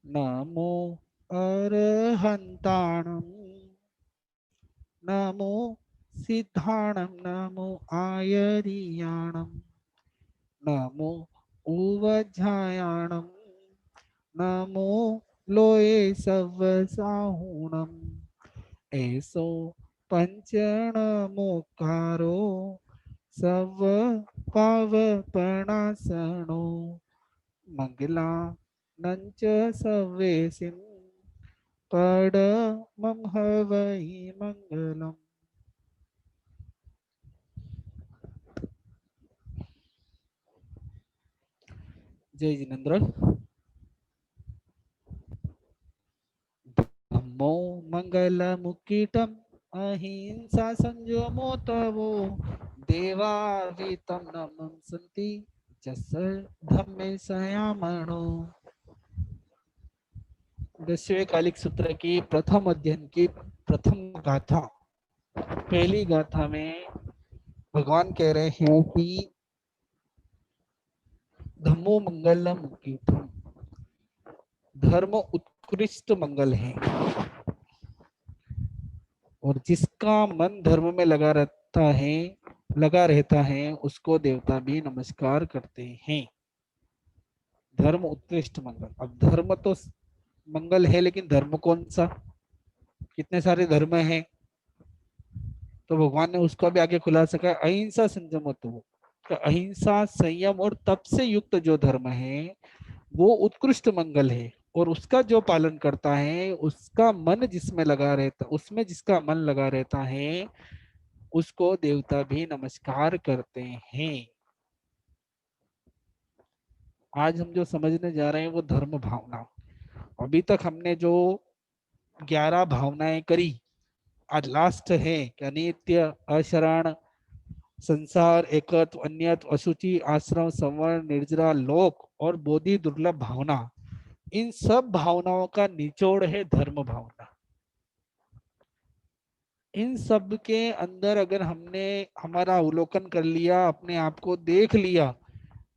नमो अरहन्ताणं नमो सिद्धाणं नमो आयर्याणं नमो उवज्झायाणं नमो लोये सवसाहुणम् ऐसो पंचणमोकारो सव पावपणासनो मंगला नंच सवेसिन पडमं हवै मंगलम। जय जिनेन्द्र। धम्मो मंगल मुकीटम अहिंसा संयमो तवो देवावीतम नमं संति जस धम्मे संयमणो। 10वें कालिक सूत्र की प्रथम अध्ययन की प्रथम गाथा, पहली गाथा में भगवान कह रहे हैं कि धम्मो मंगलम मुकीटम, धर्म उत्कृष्ट मंगल है और जिसका मन धर्म में लगा रहता है उसको देवता भी नमस्कार करते हैं। धर्म उत्कृष्ट मंगल। अब धर्म तो मंगल है, लेकिन धर्म कौन सा? कितने सारे धर्म हैं, तो भगवान ने उसको भी आगे खुलासा किया, अहिंसा संयम तो अहिंसा संयम और तप से युक्त जो धर्म है वो उत्कृष्ट मंगल है और उसका जो पालन करता है, उसका मन जिसमें लगा रहता, उसमें जिसका मन लगा रहता है उसको देवता भी नमस्कार करते हैं। आज हम जो समझने जा रहे हैं वो धर्म भावना। अभी तक हमने जो 11 भावनाएं करी, आज लास्ट है कि अनित्य, अशरण, संसार, एकत्व, अन्यत्व, अशुचि, आश्रम, संवरण, निर्जरा, लोक और बोधि दुर्लभ भावना। इन सब भावनाओं का निचोड़ है धर्म भावना। इन सब के अंदर अगर हमने हमारा अवलोकन कर लिया, अपने आप को देख लिया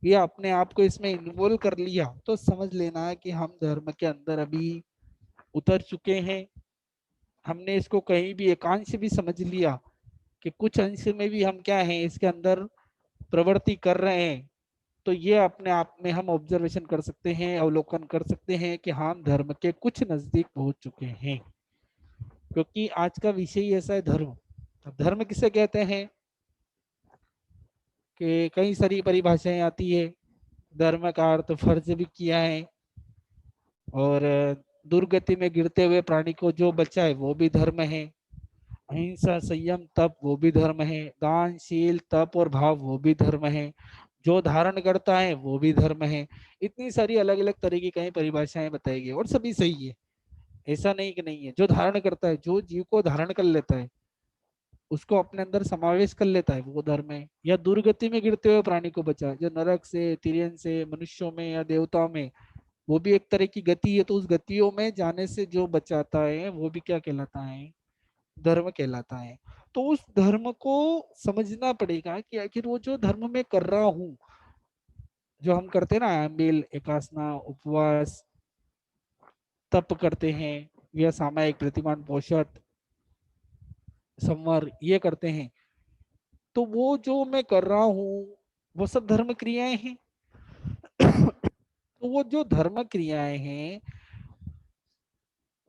या अपने आप को इसमें इन्वॉल्व कर लिया, तो समझ लेना है कि हम धर्म के अंदर अभी उतर चुके हैं। हमने इसको कहीं भी एकांश भी समझ लिया कि कुछ अंश में भी हम क्या हैं, इसके अंदर प्रवृत्ति कर रहे हैं, तो ये अपने आप में हम ऑब्जर्वेशन कर सकते हैं, अवलोकन कर सकते हैं कि हम धर्म के कुछ नजदीक पहुंच चुके हैं। क्योंकि आज का विषय ही ऐसा है, धर्म। धर्म किसे कहते हैं कि कई सारी परिभाषाएं आती है। धर्म का अर्थ फर्ज भी किया है, और दुर्गति में गिरते हुए प्राणी को जो बचाए वो भी धर्म है। अहिंसा, संयम, तप वो भी धर्म है। दान, शील, तप और भाव वो भी धर्म है। जो धारण करता है वो भी धर्म है। इतनी सारी अलग अलग तरह की कई परिभाषाएं बताई गई और सभी सही है, ऐसा नहीं कि नहीं है। जो धारण करता है, जो जीव को धारण कर लेता है, उसको अपने अंदर समावेश कर लेता है, वो धर्म है। या दुर्गति में गिरते हुए प्राणी को बचा, जो नरक से, तिर्यन से, मनुष्यों में या देवताओं में, वो भी एक तरह की गति है, तो उस गतियों में जाने से जो बचाता है वो भी क्या कहलाता है? धर्म कहलाता है। तो उस धर्म को समझना पड़ेगा कि आखिर वो जो धर्म में कर रहा हूं, जो हम करते हैं ना, आंबिल, एकासना, उपवास, तप करते हैं, या सामायिक प्रतिमान पोषक, संवर, ये करते हैं, तो वो जो मैं कर रहा हूँ वो सब धर्म क्रियाएं हैं। तो वो जो धर्म क्रियाएं हैं,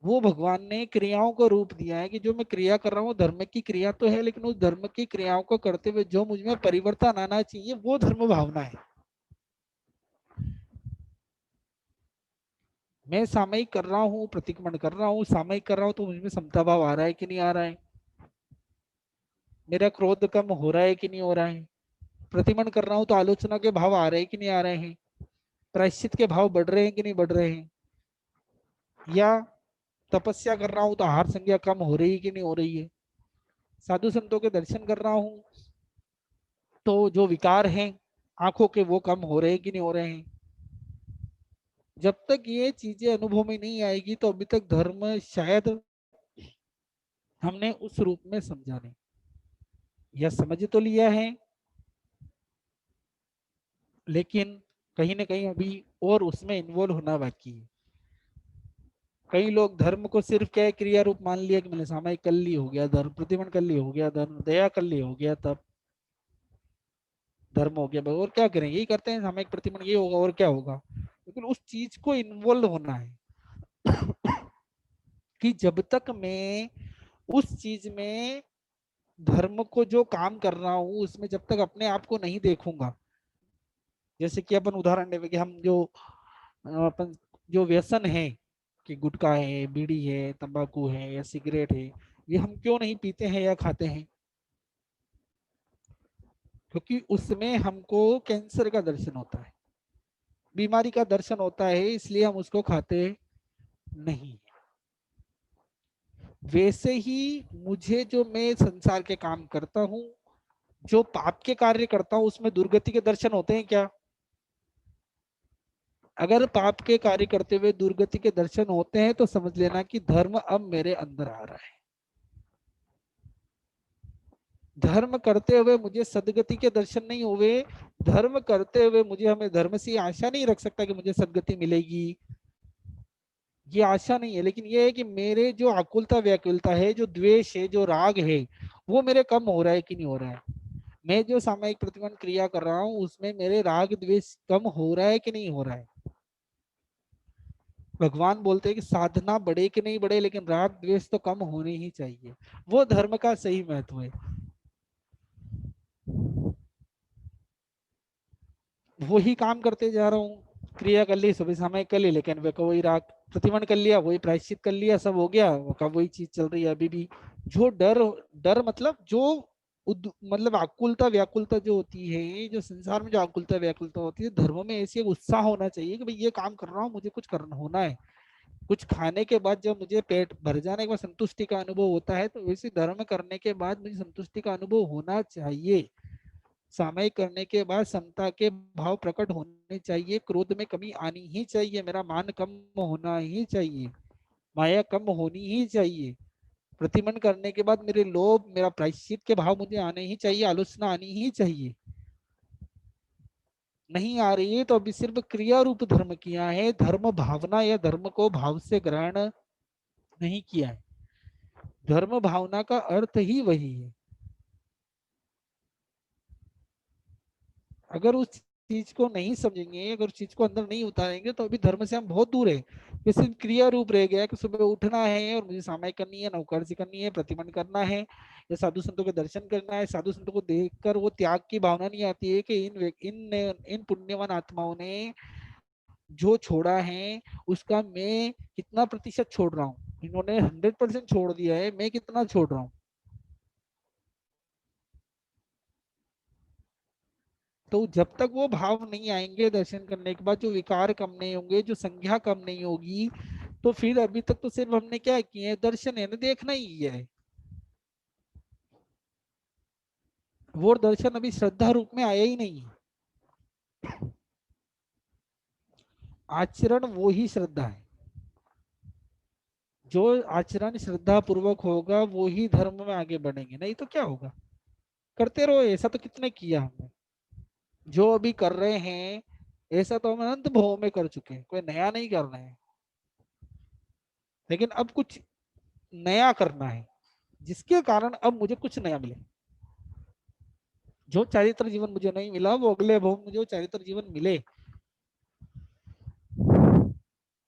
वो भगवान ने क्रियाओं को रूप दिया है कि जो मैं क्रिया कर रहा हूँ धर्म की क्रिया तो है, लेकिन उस धर्म की क्रियाओं को करते हुए जो मुझ में परिवर्तन आना चाहिए वो धर्म भावना है। मैं सामयिक कर रहा हूँ, प्रतिक्रमण कर रहा हूँ, सामयिक कर रहा हूँ, तो मुझ में समता भाव आ रहा है कि नहीं आ रहा है? मेरा क्रोध कम हो रहा है कि नहीं हो रहा है? प्रतिक्रमण कर रहा हूँ तो आलोचना के भाव आ रहे हैं कि नहीं आ रहे हैं? प्रायश्चित के भाव बढ़ रहे हैं कि नहीं बढ़ रहे हैं? या तपस्या कर रहा हूँ तो आहार संज्ञा कम हो रही है कि नहीं हो रही है? साधु संतों के दर्शन कर रहा हूँ तो जो विकार हैं आंखों के वो कम हो रहे हैं कि नहीं हो रहे हैं? जब तक ये चीजें अनुभव में नहीं आएगी तो अभी तक धर्म शायद हमने उस रूप में समझा नहीं, या समझ तो लिया है लेकिन कहीं ना कहीं अभी और उसमें इन्वॉल्व होना बाकी है। कई लोग धर्म को सिर्फ क्या है, क्रिया रूप मान लिया कि मैंने सामायिक कर ली हो गया धर्म, प्रतिमन कर ली हो गया धर्म, दया कर ली हो गया तब धर्म हो गया। भाई और क्या करें, यही करते हैं सामायिक प्रतिमन, ये होगा और क्या होगा। लेकिन उस चीज को इन्वॉल्व होना है कि जब तक मैं उस चीज में धर्म को जो काम कर रहा हूं उसमें जब तक अपने आप को नहीं देखूंगा। जैसे कि अपन उदाहरण देंगे कि हम जो अपन जो व्यसन है कि गुटखा है, बीड़ी है, तंबाकू है या सिगरेट है, ये हम क्यों नहीं पीते हैं या खाते हैं? क्योंकि उसमें हमको कैंसर का दर्शन होता है, बीमारी का दर्शन होता है, इसलिए हम उसको खाते नहीं। वैसे ही मुझे जो मैं संसार के काम करता हूँ, जो पाप के कार्य करता हूँ, उसमें दुर्गति के दर्शन होते हैं क्या? अगर पाप के कार्य करते हुए दुर्गति के दर्शन होते हैं तो समझ लेना कि धर्म अब मेरे अंदर आ रहा है। धर्म करते हुए मुझे सदगति के दर्शन नहीं हुए, धर्म करते हुए मुझे हमें धर्म से आशा नहीं रख सकता कि मुझे सदगति मिलेगी, ये आशा नहीं है। लेकिन ये है कि मेरे जो आकुलता व्याकुलता है, जो द्वेष है, जो राग है, वो मेरे कम हो रहा है कि नहीं हो रहा है? मैं जो सामायिक प्रतिबंध क्रिया कर रहा हूँ उसमें मेरे राग द्वेष कम हो रहा है कि नहीं हो रहा है? भगवान बोलते हैं कि साधना बढ़े कि नहीं बढ़े, लेकिन राग द्वेष तो कम होने ही चाहिए। वो धर्म का सही महत्व है। वही काम करते जा रहा हूँ, क्रिया कर ली, सुबह समय कर ली, लेकिन वे को वही राग प्रतिबंध कर लिया, वही प्रायश्चित कर लिया, सब हो गया, वो का वही चीज चल रही है अभी भी। जो डर, डर मतलब जो मतलब आकुलता व्याकुलता जो होती है, जो संसार में जो आकुलता व्याकुलता होती है, धर्म में ऐसी एक उत्साह होना चाहिए कि भाई ये काम कर रहा हूँ, मुझे कुछ करना होना है। कुछ खाने के बाद जब मुझे पेट भर जाने के बाद संतुष्टि का अनुभव होता है, तो वैसे धर्म करने के बाद मुझे संतुष्टि का अनुभव होना चाहिए। सामयिक करने के बाद समता के भाव प्रकट होने चाहिए, क्रोध में कमी आनी ही चाहिए, मेरा मान कम होना ही चाहिए, माया कम होनी ही चाहिए। प्रतिमन करने के बाद मेरे लोभ, मेरा प्रायश्चित के भाव मुझे आने ही चाहिए, आलोचना आनी ही चाहिए। नहीं आ रही है तो अभी सिर्फ क्रिया रूप धर्म किया है, धर्म भावना या धर्म को भाव से ग्रहण नहीं किया है। धर्म भावना का अर्थ ही वही है। अगर उस चीज को नहीं समझेंगे, अगर उस चीज को अंदर नहीं उतारेंगे तो अभी धर्म से हम बहुत दूर है। ये सिर्फ क्रिया रूप रह गया कि सुबह उठना है और मुझे सामायिक करनी है, नौकरसी करनी है, प्रतिमन करना है, या साधु संतों के दर्शन करना है। साधु संतों को देखकर वो त्याग की भावना नहीं आती है कि इन पुण्यवान आत्माओं ने जो छोड़ा है उसका मैं कितना प्रतिशत छोड़ रहा हूँ। इन्होंने 100% छोड़ दिया है, मैं कितना छोड़ रहा हूँ। तो जब तक वो भाव नहीं आएंगे, दर्शन करने के बाद जो विकार कम नहीं होंगे, जो संज्ञा कम नहीं होगी, तो फिर अभी तक तो सिर्फ हमने क्या किए हैं, दर्शन है ना, देखना ही है। वो दर्शन अभी श्रद्धा रूप में आया ही नहीं है। आचरण वो ही श्रद्धा है। जो आचरण श्रद्धा पूर्वक होगा वो ही धर्म में आगे बढ़ेंगे, नहीं तो क्या होगा? करते रहो, ऐसा तो कितने किया हमने। जो अभी कर रहे हैं ऐसा तो हम अनंत भाव में कर चुके हैं, कोई नया नहीं कर रहे हैं। लेकिन अब कुछ नया करना है जिसके कारण अब मुझे कुछ नया मिले। जो चारित्र जीवन मुझे नहीं मिला, वो अगले भव में जो चारित्र जीवन मिले,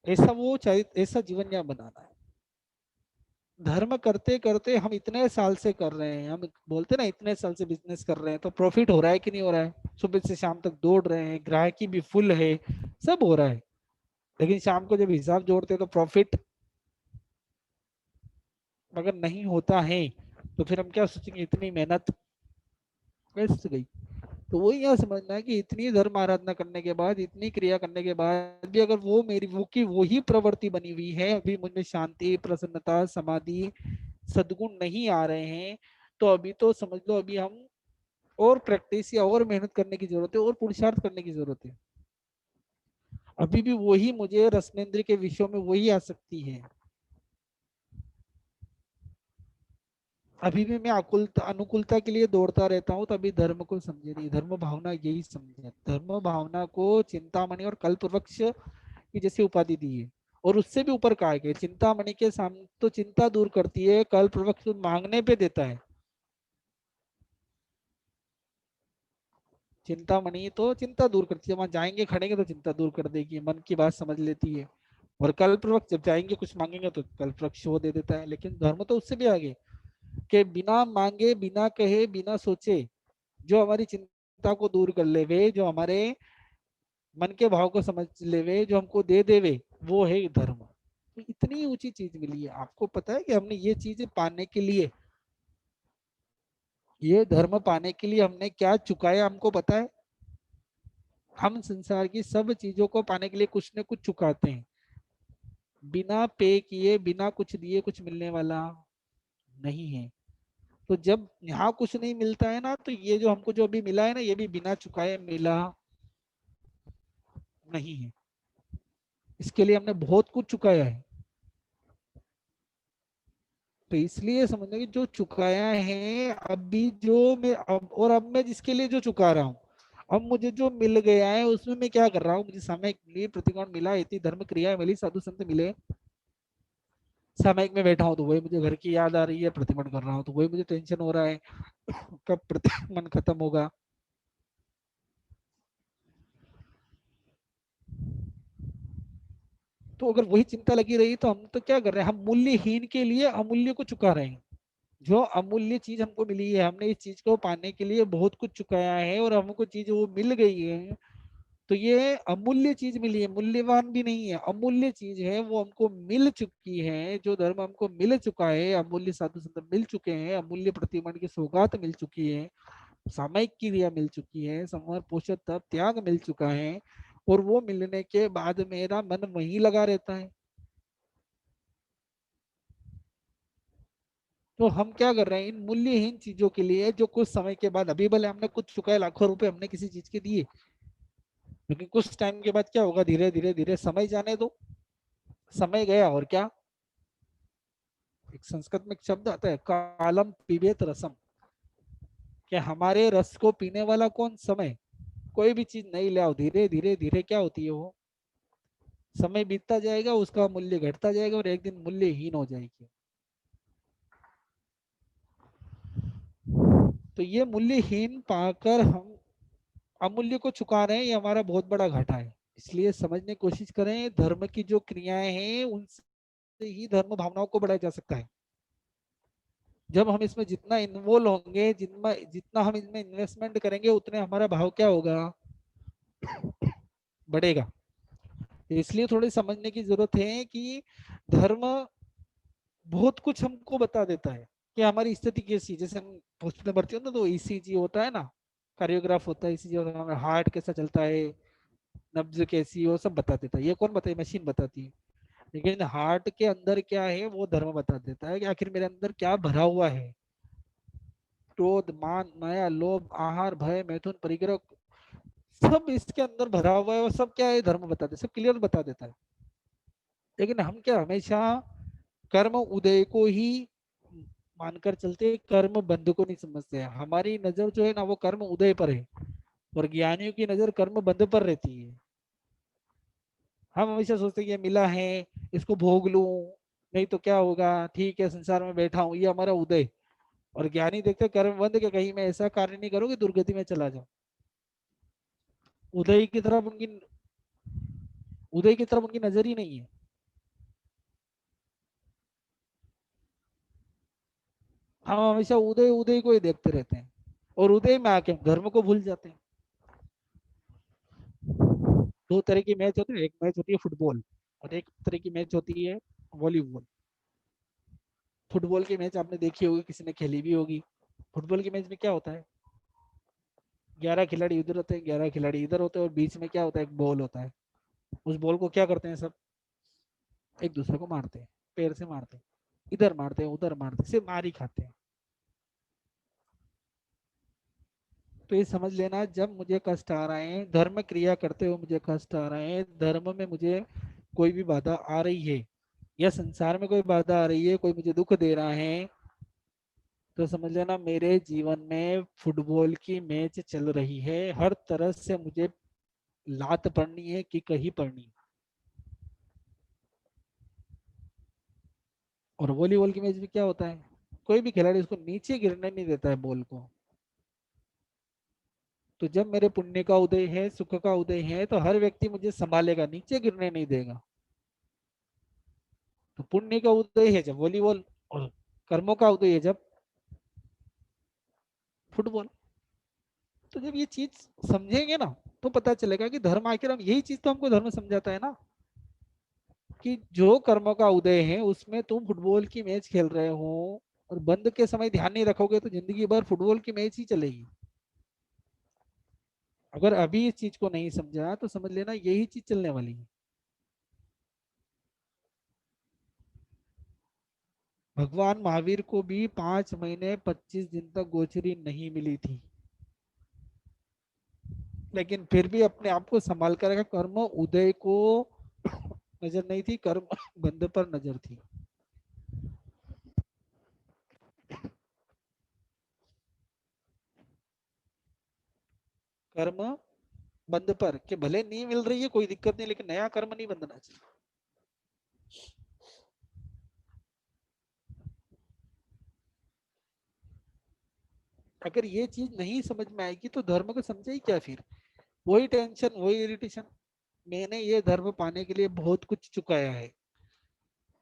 ऐसा वो चारित्र ऐसा जीवन यहाँ बनाना है। धर्म करते करते हम इतने साल से कर रहे हैं, हम बोलते ना इतने साल से बिजनेस कर रहे हैं, तो प्रॉफिट हो रहा है कि नहीं हो रहा है? सुबह से शाम तक दौड़ रहे हैं, ग्राहकी भी फुल है, सब हो रहा है। लेकिन शाम को जब हिसाब जोड़ते हैं तो प्रॉफिट अगर नहीं होता है तो फिर हम क्या सोचेंगे, इतनी मेहनत वेस्ट गई। तो वही यह समझना है कि इतनी धर्म आराधना करने के बाद, इतनी क्रिया करने के बाद भी अगर वो मेरी वो की वही प्रवृत्ति बनी हुई है, अभी मुझे शांति, प्रसन्नता, समाधि, सद्गुण नहीं आ रहे हैं, तो अभी तो समझ लो अभी हम और प्रैक्टिस या और मेहनत करने की जरूरत है, और पुरुषार्थ करने की जरूरत है। अभी भी वही मुझे रसनेन्द्र के विषयों में वही आसक्ति है। अभी भी मैं आकुलता अनुकूलता के लिए दौड़ता रहता हूँ, तो अभी धर्म को समझे नहीं। धर्म भावना यही समझे, धर्म भावना को चिंतामणि और कल्प वृक्ष की जैसी उपाधि दी है। और उससे भी ऊपर कहा गया चिंतामणि के सामने तो चिंता दूर करती है, कल्पवृक्ष मांगने पे देता है। चिंतामणि तो चिंता दूर करती है, वहां जाएंगे खड़ेंगे तो चिंता दूर कर देगी, मन की बात समझ लेती है। और कल्पवृक्ष जब जाएंगे कुछ मांगेंगे तो कल्पवृक्ष वो दे देता है। लेकिन धर्म तो उससे भी आगे, कि बिना मांगे बिना कहे बिना सोचे जो हमारी चिंता को दूर कर ले वे, जो हमारे मन के भाव को समझ ले वे, जो हमको दे देवे, वो है धर्म। तो इतनी ऊंची चीज मिली है। आपको पता है कि हमने ये चीज पाने के लिए, ये धर्म पाने के लिए हमने क्या चुकाया, हमको पता है? हम संसार की सब चीजों को पाने के लिए कुछ न कुछ चुकाते हैं। बिना पे किए बिना कुछ दिए कुछ मिलने वाला नहीं है। तो जब यहाँ कुछ नहीं मिलता है ना, तो ये जो हमको जो अभी मिला है ना, ये भी बिना चुकाए मिला नहीं है। इसके लिए हमने बहुत कुछ चुकाया है। तो इसलिए समझना कि जो चुकाया है, अभी जो मैं अब, और अब मैं जिसके लिए जो चुका रहा हूँ, अब मुझे जो मिल गया है उसमें मैं क्या कर रहा हूँ? मुझे समय मिली, प्रतिकोण मिला, इतनी धर्म क्रिया मिली, साधु संत मिले, सामयिक में बैठा हूँ तो वही मुझे घर की याद आ रही है, प्रतिमन कर रहा हूँ तो वही मुझे टेंशन हो रहा है कब प्रतिमन खत्म होगा। तो अगर वही चिंता लगी रही तो हम तो क्या कर रहे हैं? हम मूल्यहीन के लिए अमूल्य को चुका रहे हैं। जो अमूल्य चीज हमको मिली है, हमने इस चीज को पाने के लिए बहुत कुछ चुकाया है और हमको चीज वो मिल गई है। तो ये अमूल्य चीज मिली है, मूल्यवान भी नहीं है, अमूल्य चीज है, वो हमको मिल चुकी है। जो धर्म हमको मिल चुका है, अमूल्य साधु संत मिल चुके हैं, अमूल्य प्रतिमान की सौगात मिल चुकी है, सामयिक क्रिया मिल चुकी है, संवर पोषण तप त्याग मिल चुका है। और वो मिलने के बाद मेरा मन वहीं लगा रहता है। तो हम क्या कर रहे हैं? इन मूल्यहीन चीजों के लिए जो कुछ समय के बाद, अभी भले हमने कुछ चुकाए, लाखों रुपए हमने किसी चीज के दिए, लेकिन कुछ टाइम के बाद क्या होगा? धीरे धीरे धीरे समय जाने दो, समय गया और क्या। एक संस्कृत में एक शब्द आता है, कालम पिबेत रसम, कि हमारे रस को पीने वाला कौन? समय। कोई भी चीज नहीं ले आओ, धीरे धीरे धीरे क्या होती है वो, समय बीतता जाएगा, उसका मूल्य घटता जाएगा और एक दिन मूल्यहीन हो जाएगी। तो ये मूल्यहीन पाकर हम अमूल्य को चुका रहे हैं, ये हमारा बहुत बड़ा घाटा है। इसलिए समझने की कोशिश करें, धर्म की जो क्रियाएं हैं उनसे ही धर्म भावनाओं को बढ़ाया जा सकता है। जब हम इसमें जितना इन्वॉल्व होंगे, जितना जितना हम इसमें इन्वेस्टमेंट करेंगे, उतने हमारा भाव क्या होगा? बढ़ेगा। इसलिए थोड़ी समझने की जरूरत है कि धर्म बहुत कुछ हमको बता देता है कि हमारी स्थिति कैसी। जैसे हम हॉस्पिटल में भर्ती होते हैं तो ईसीजी होता है ना, कार्डियोग्राफ होता है, ईसीजी होता है, हमारा हार्ट कैसा चलता है, नब्ज कैसी, वो सब बता देता है। ये कौन बताए? मशीन बताती है। लेकिन हार्ट के अंदर क्या है वो धर्म बता देता है, कि आखिर मेरे अंदर क्या भरा हुआ है। क्रोध, मान, माया, लोभ, आहार, भय, मैथुन, परिग्रह, सब इसके अंदर भरा हुआ है। वो सब क्या है? धर्म बताते, सब क्लियर बता देता है। लेकिन हम क्या हमेशा कर्म उदय को ही मानकर चलते, कर्म बंध को नहीं समझते हैं। हमारी नजर जो है ना, वो कर्म उदय पर है, और ज्ञानियों की नजर कर्म बंध पर रहती है। हम हमेशा सोचते हैं ये मिला है, इसको भोग लूं, नहीं तो क्या होगा, ठीक है संसार में बैठा हूं, ये हमारा उदय। और ज्ञानी देखते कर्म बंध के, कहीं मैं ऐसा कार्य नहीं करूँ कि दुर्गति में चला जाऊं। उदय की तरफ उनकी, उदय की तरफ उनकी नजर ही नहीं है। हम हमेशा उदय उदय को ही देखते रहते हैं, और उदय में आके हम धर्म को भूल जाते हैं। दो तरह की मैच होती है, एक मैच होती है फुटबॉल, और एक तरह की मैच होती है वॉलीबॉल। फुटबॉल की मैच आपने देखी होगी, किसी ने खेली भी होगी। फुटबॉल की मैच में क्या होता है? 11 खिलाड़ी इधर होते हैं, 11 खिलाड़ी इधर होते हैं, और बीच में क्या होता है? एक बॉल होता है। उस बॉल को क्या करते हैं सब? एक दूसरे को मारते हैं, पैर से मारते हैं, इधर मारते हैं उधर मारते हैं, सिर्फ मार ही खाते हैं। तो ये समझ लेना, जब मुझे कष्ट आ रहे हैं, धर्म क्रिया करते हुए मुझे कष्ट आ रहे हैं, धर्म में मुझे कोई भी बाधा आ रही है, या संसार में कोई बाधा आ रही है, कोई मुझे दुख दे रहा है, तो समझ लेना मेरे जीवन में फुटबॉल की मैच चल रही है। हर तरह से मुझे लात पड़नी है कि कहीं पड़नी है। और वॉलीबॉल की मैच में क्या होता है, कोई भी खिलाड़ी उसको नीचे गिरने नहीं देता है बॉल को। तो जब मेरे पुण्य का उदय है, सुख का उदय है, तो हर व्यक्ति मुझे संभालेगा, नीचे गिरने नहीं देगा। तो पुण्य का उदय है जब वॉलीबॉल, और कर्मों का उदय है जब फुटबॉल। तो जब ये चीज समझेंगे ना, तो पता चलेगा कि धर्म आखिर हम, यही चीज तो हमको धर्म समझाता है ना, कि जो कर्म का उदय है उसमें तुम फुटबॉल की मैच खेल रहे हो, और बंद के समय ध्यान नहीं रखोगे तो जिंदगी भर फुटबॉल की मैच ही चलेगी। अगर अभी इस चीज को नहीं समझा तो समझ लेना यही चीज चलने वाली है। भगवान महावीर को भी 5 महीने 25 दिन तक गोचरी नहीं मिली थी, लेकिन फिर भी अपने आप को संभाल कर रखा। कर्म उदय को नजर नहीं थी, कर्म बंद पर नजर थी। कर्म बंद पर, कि भले नहीं मिल रही है कोई दिक्कत नहीं, लेकिन नया कर्म नहीं बंधना चाहिए। अगर ये चीज नहीं समझ में आएगी तो धर्म को समझे ही क्या फिर। वही टेंशन, वही इरिटेशन। मैंने ये धर्म पाने के लिए बहुत कुछ चुकाया है,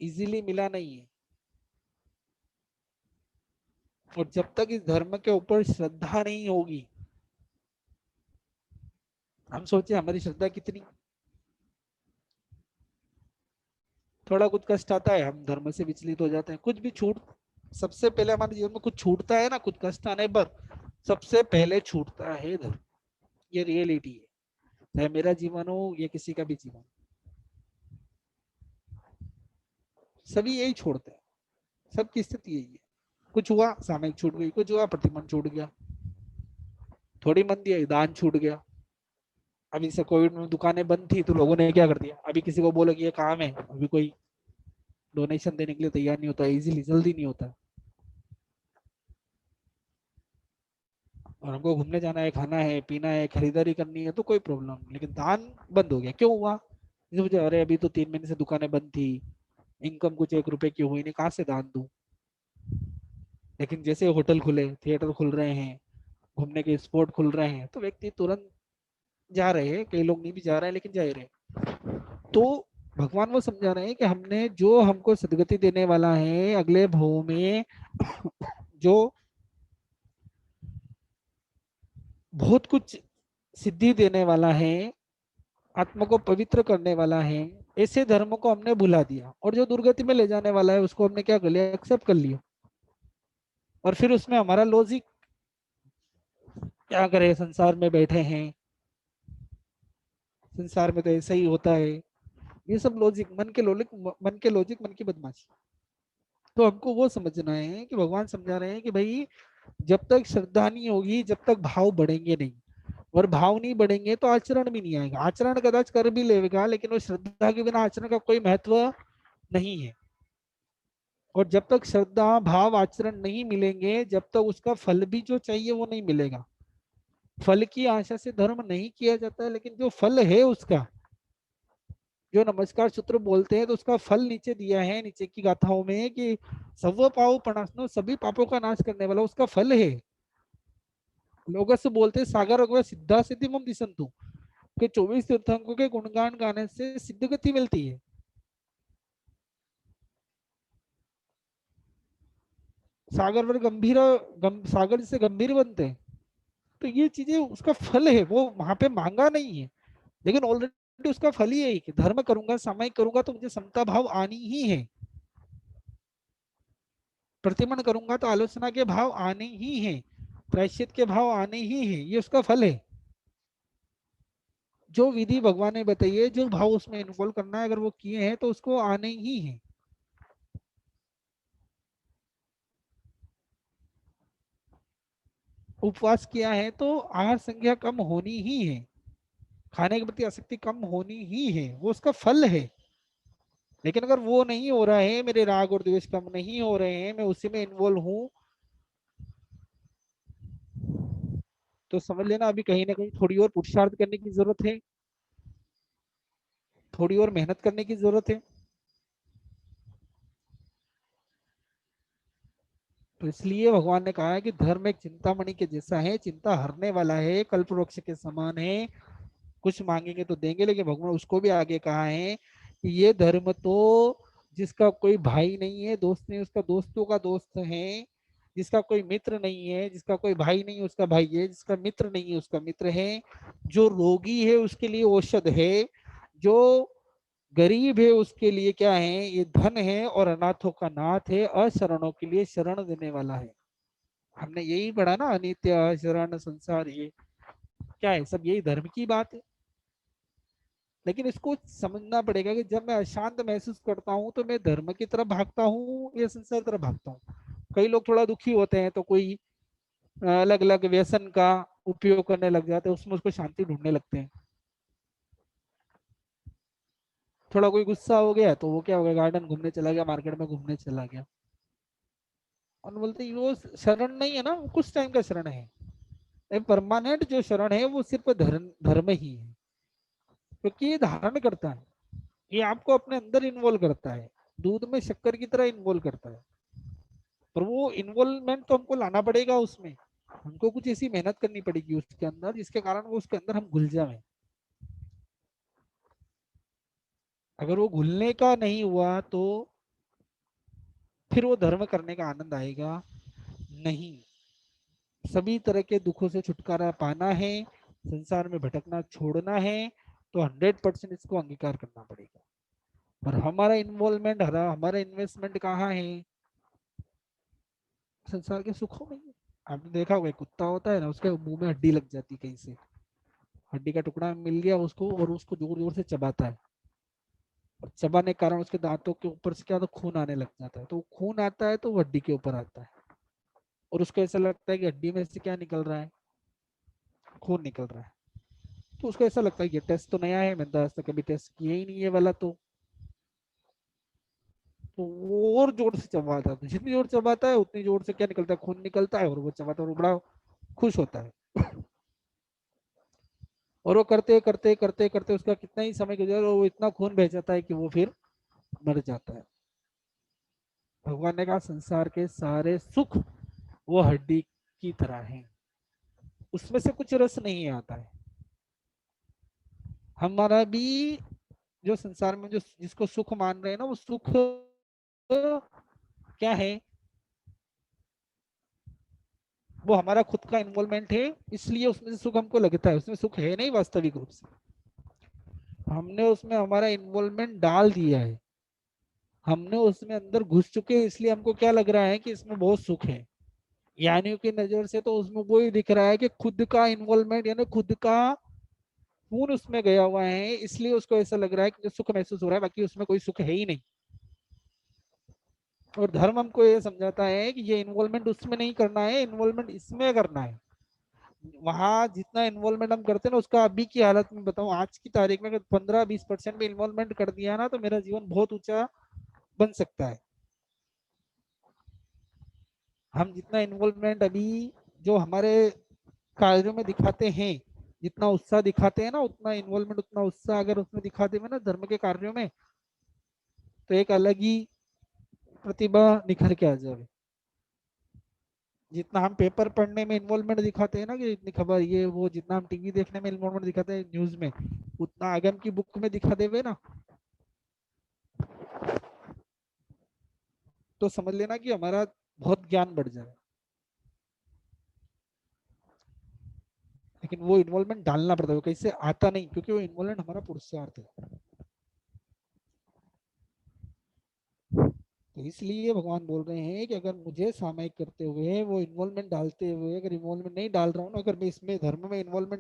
इजीली मिला नहीं है। और जब तक इस धर्म के ऊपर श्रद्धा नहीं होगी, हम सोचे हमारी श्रद्धा कितनी, थोड़ा कुछ कष्ट आता है हम धर्म से विचलित हो जाते हैं, कुछ भी छूट, सबसे पहले हमारे जीवन में कुछ छूटता है ना, कुछ कष्ट आने पर सबसे पहले छूटता है धर्म। ये रियलिटी है, चाहे मेरा जीवन हो या किसी का भी जीवन, सभी यही छोड़ते हैं। सबकी स्थिति यही है। कुछ हुआ सामयिक छूट गई, कुछ हुआ प्रतिमन छूट गया, थोड़ी मंदी आई दान छूट गया। अभी से कोविड में दुकानें बंद थी तो लोगों ने क्या कर दिया, अभी किसी को बोलो कि ये काम है, अभी कोई डोनेशन देने के लिए तैयार नहीं होता, इजीली जल्दी नहीं होता। और हमको घूमने जाना है, खाना है, पीना है, खरीदारी करनी है तो कोई प्रॉब्लम नहीं, लेकिन दान बंद हो गया, क्यों हुआ? इसे मुझे, अरे अभी तो 3 महीने से दुकानें बंद थी, इनकम कुछ 1 रुपए की हुई नहीं, कहाँ से दान दूं। लेकिन जैसे होटल खुले, थिएटर खुल रहे हैं, घूमने के स्पॉट खुल रहे हैं, तो व्यक्ति तुरंत जा रहे हैं, कई लोग नहीं भी जा रहे हैं लेकिन जा ही रहे हैं। तो भगवान वो समझा रहे हैं कि हमने जो हमको सदगति देने वाला है अगले भाव में, जो बहुत कुछ सिद्धि देने वाला है, आत्मा को पवित्र करने वाला है, ऐसे धर्म को हमने भुला दिया, और जो दुर्गति में ले जाने वाला है उसको हमने क्या कर लिया, एक्सेप्ट कर लिया। और फिर उसमें हमारा लॉजिक, क्या करें, संसार में बैठे हैं, संसार में तो ऐसा ही होता है, ये सब लॉजिक, मन के लॉजिक, मन की बदमाशी। तो हमको वो समझना है कि भगवान समझा रहे हैं कि भाई, जब तक श्रद्धा नहीं होगी, जब तक भाव बढ़ेंगे नहीं, और भाव नहीं बढ़ेंगे तो आचरण भी नहीं आएगा। आचरण कदाच कर भी लेगा, लेकिन वो श्रद्धा के बिना आचरण का कोई महत्व नहीं है। और जब तक श्रद्धा भाव आचरण नहीं मिलेंगे, जब तक उसका फल भी जो चाहिए वो नहीं मिलेगा। फल की आशा से धर्म नहीं किया जाता है, लेकिन जो फल है उसका, जो नमस्कार सूत्र बोलते हैं, तो उसका फल नीचे दिया है, नीचे की गाथाओं में, कि सव पाव प्रणाशनो, सभी पापों का नाश करने वाला उसका फल है। लोग से बोलते हैं सागर अगवा सिद्धा सिद्धि मम दिसंतु, कि 24 तीर्थंकरों के गुणगान गाने से सिद्ध गति मिलती है। सागर पर गंभीर, सागर से गंभीर बनते हैं। तो ये चीजें उसका फल है, वो वहां पे मांगा नहीं है, लेकिन ऑलरेडी उसका फल ही है कि धर्म करूंगा, सामायिक करूंगा तो मुझे समता भाव आनी ही है, प्रतिमन करूंगा तो आलोचना के भाव आने ही है, प्रायश्चित के भाव आने ही है, ये उसका फल है। जो विधि भगवान ने बताई है, जो भाव उसमें इन्वॉल्व करना है, अगर वो किए हैं तो उसको आने ही है। उपवास किया है तो आहार संख्या कम होनी ही है, खाने के प्रति आसक्ति कम होनी ही है, वो उसका फल है। लेकिन अगर वो नहीं हो रहा है, मेरे राग और द्वेष कम नहीं हो रहे हैं, मैं उसी में इन्वॉल्व हूँ, तो समझ लेना अभी कहीं ना कहीं थोड़ी और पुरुषार्थ करने की जरूरत है, थोड़ी और मेहनत करने की जरूरत है। तो इसलिए भगवान ने कहा है कि धर्म एक चिंतामणि के जैसा है, चिंता हरने वाला है, कल्प वृक्ष के समान है। कुछ मांगेंगे तो देंगे, लेकिन भगवान उसको भी आगे कहा है कि ये धर्म तो जिसका कोई भाई नहीं है, दोस्त नहीं, उसका दोस्तों का दोस्त है। जिसका कोई मित्र नहीं है, जिसका कोई भाई नहीं है उसका भाई है, जिसका मित्र नहीं है उसका मित्र है। जो रोगी है उसके लिए औषध है, जो गरीब है उसके लिए क्या है, ये धन है, और अनाथों का नाथ है, अशरणों के लिए शरण देने वाला है। हमने यही पढ़ा ना, अनित्य शरण संसार, ये क्या है, सब यही धर्म की बात है। लेकिन इसको समझना पड़ेगा कि जब मैं अशांत महसूस करता हूँ तो मैं धर्म की तरफ भागता हूँ या संसार की तरफ भागता हूँ। कई लोग थोड़ा दुखी होते हैं तो कोई अलग अलग व्यसन का उपयोग करने लग जाते हैं, उसमें उसको शांति ढूंढने लगते हैं। थोड़ा कोई गुस्सा हो गया तो वो क्या हो गया, गार्डन घूमने चला गया, मार्केट में घूमने चला गया। और बोलते हैं वो शरण नहीं है ना, वो कुछ टाइम का शरण है। परमानेंट जो शरण है वो सिर्फ धर्म धर्म ही है, क्योंकि ये धारण करता है, ये आपको अपने अंदर इन्वॉल्व करता है, दूध में शक्कर की तरह इन्वॉल्व करता है। पर वो इन्वॉल्वमेंट तो हमको लाना पड़ेगा उसमें, हमको कुछ ऐसी मेहनत करनी पड़ेगी उसके अंदर जिसके कारण वो उसके अंदर हम घुल जाए। अगर वो घुलने का नहीं हुआ तो फिर वो धर्म करने का आनंद आएगा नहीं। सभी तरह के दुखों से छुटकारा पाना है, संसार में भटकना छोड़ना है, तो 100% इसको अंगीकार करना पड़ेगा। पर हमारा इन्वॉल्वमेंट, हमारा इन्वेस्टमेंट कहाँ है, संसार के सुखों में ही। आपने देखा होगा, एक कुत्ता होता है ना, उसके मुंह में हड्डी लग जाती है कहीं से, हड्डी का टुकड़ा मिल गया उसको, और उसको जोर जोर से चबाता है, और चबाने के कारण उसके दांतों के ऊपर से क्या तो खून आने लग जाता है, तो खून आता है तो वो हड्डी के ऊपर आता है, और उसको ऐसा लगता है कि हड्डी में से क्या निकल रहा है, खून निकल रहा है। तो उसको ऐसा लगता है ये टेस्ट तो नया है, मैंने तो आज तक कभी टेस्ट किया ही नहीं है वाला, तो वो और जोर से चबाता है, तो जितनी जोर चबाता है उतनी जोर से क्या निकलता है, खून निकलता है, और वो चबाता है और वो बड़ा खुश होता है। और वो करते करते करते करते उसका कितना ही समय गुजर, वो इतना खून बह जाता है कि वो फिर मर जाता है। भगवान ने कहा संसार के सारे सुख वो हड्डी की तरह हैं, उसमें से कुछ रस नहीं आता है। हमारा भी जो संसार में जो जिसको सुख मान रहे हैं ना, वो सुख क्या है, वो हमारा खुद का इन्वॉल्वमेंट है, इसलिए उसमें से सुख हमको लगता है, उसमें सुख है नहीं वास्तविक रूप से। हमने उसमें हमारा इन्वॉल्वमेंट डाल दिया है, हमने उसमें अंदर घुस चुके हैं, इसलिए हमको क्या लग रहा है कि इसमें बहुत सुख है। ज्ञानियों की नजर से तो उसमें वही दिख रहा है कि खुद का इन्वॉल्वमेंट, यानी खुद का खून उसमें गया हुआ है, इसलिए उसको ऐसा लग रहा है कि जो सुख महसूस हो रहा है, बाकी उसमें कोई सुख है ही नहीं। और धर्म हमको ये समझाता है कि ये इन्वॉल्वमेंट उसमें नहीं करना है, इन्वॉल्वमेंट इसमें करना है। वहां जितना इन्वॉल्वमेंट हम करते हैं ना, उसका अभी की हालत में बताऊं, आज की तारीख में अगर 15-20% में इन्वॉल्वमेंट कर दिया ना, तो मेरा जीवन बहुत ऊंचा बन सकता है। हम जितना इन्वॉल्वमेंट अभी जो हमारे कार्यों में दिखाते हैं, जितना उत्साह दिखाते हैं ना, उतना इन्वॉल्वमेंट, उतना उत्साह अगर उसमें दिखाते हैं ना धर्म के कार्यों में, तो एक अलग ही प्रतिभा निखर के आ जाए। जितना हम पेपर पढ़ने में इन्वॉल्वमेंट दिखाते हैं ना, कि इतनी खबर ये वो, जितना हम टीवी देखने में इन्वॉल्वमेंट दिखाते हैं न्यूज में, उतना आगे हम की बुक में दिखा देवे ना, तो समझ लेना कि हमारा बहुत ज्ञान बढ़ जाए। लेकिन वो इन्वॉल्वमेंट डालना पड़ता है, वो कैसे आता नहीं, क्योंकि वो इन्वॉल्वमेंट हमारा पुरुषार्थ है। तो इसलिए भगवान बोल रहे हैं कि अगर मुझे सामायिक करते हुए, वो इन्वॉल्वमेंट डालते हुए, अगर इन्वॉल्वमेंट नहीं डाल रहा हूँ ना, अगर मैं इसमें धर्म में इन्वॉल्व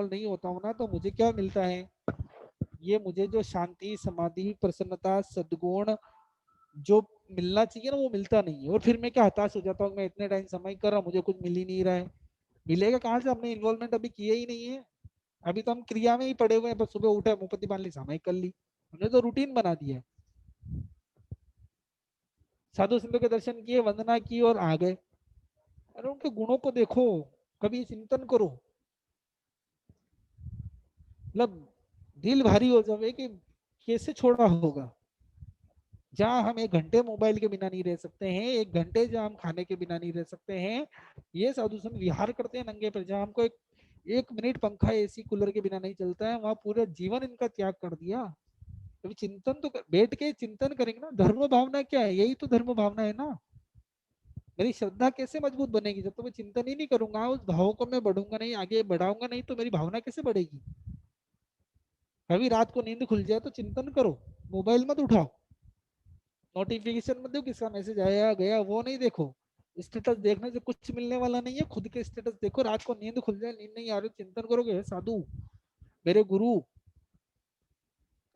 नहीं होता हूँ ना, तो मुझे क्या मिलता है, ये मुझे जो शांति, समाधि, प्रसन्नता, सद्गुण जो मिलना चाहिए ना, वो मिलता नहीं है। और फिर मैं क्या हताश हो जाता हूँ, मैं इतने टाइम समय कर रहा हूँ, मुझे कुछ मिल ही नहीं रहा है। मिलेगा कहाँ से, हमने इन्वॉल्वमेंट अभी किया ही नहीं है। अभी तो हम क्रिया में ही पड़े हुए हैं, बस सुबह उठे, मुंहपत्ती बांध ली, सामायिक कर ली, हमने तो रूटीन बना दिया है। साधु संतों के दर्शन किए, वंदना की और आ गए। अरे उनके गुणों को देखो, कभी चिंतन करो, मतलब दिल भारी हो जाए कि कैसे छोड़ा होगा। जहाँ हम 1 घंटे मोबाइल के बिना नहीं रह सकते हैं, 1 घंटे जहाँ हम खाने के बिना नहीं रह सकते हैं, ये साधु संत विहार करते हैं नंगे पर, जहाँ हमको 1 मिनट पंखा एसी कूलर के बिना नहीं चलता है, वहां पूरा जीवन इनका त्याग कर दिया। तो चिंतन तो बैठ के चिंतन करेंगे ना, धर्म भावना क्या है, यही तो धर्म भावना है ना। मेरी श्रद्धा कैसे मजबूत बनेगी, जब तो मैं चिंतन ही नहीं करूंगा, उस भाव को मैं बढ़ूंगा नहीं, आगे बढ़ाऊंगा नहीं, तो मेरी भावना कैसे बढ़ेगी। कभी रात को नींद खुल जाए तो चिंतन करो, मोबाइल मत उठाओ, नोटिफिकेशन मत दो, किसका मैसेज आया गया वो नहीं देखो। स्टेटस देखने से कुछ मिलने वाला नहीं है, खुद के स्टेटस देखो, रात को नींद खुल जाए, नींद नहीं आ रही, चिंतन करोगे, "हे साधु, मेरे गुरु,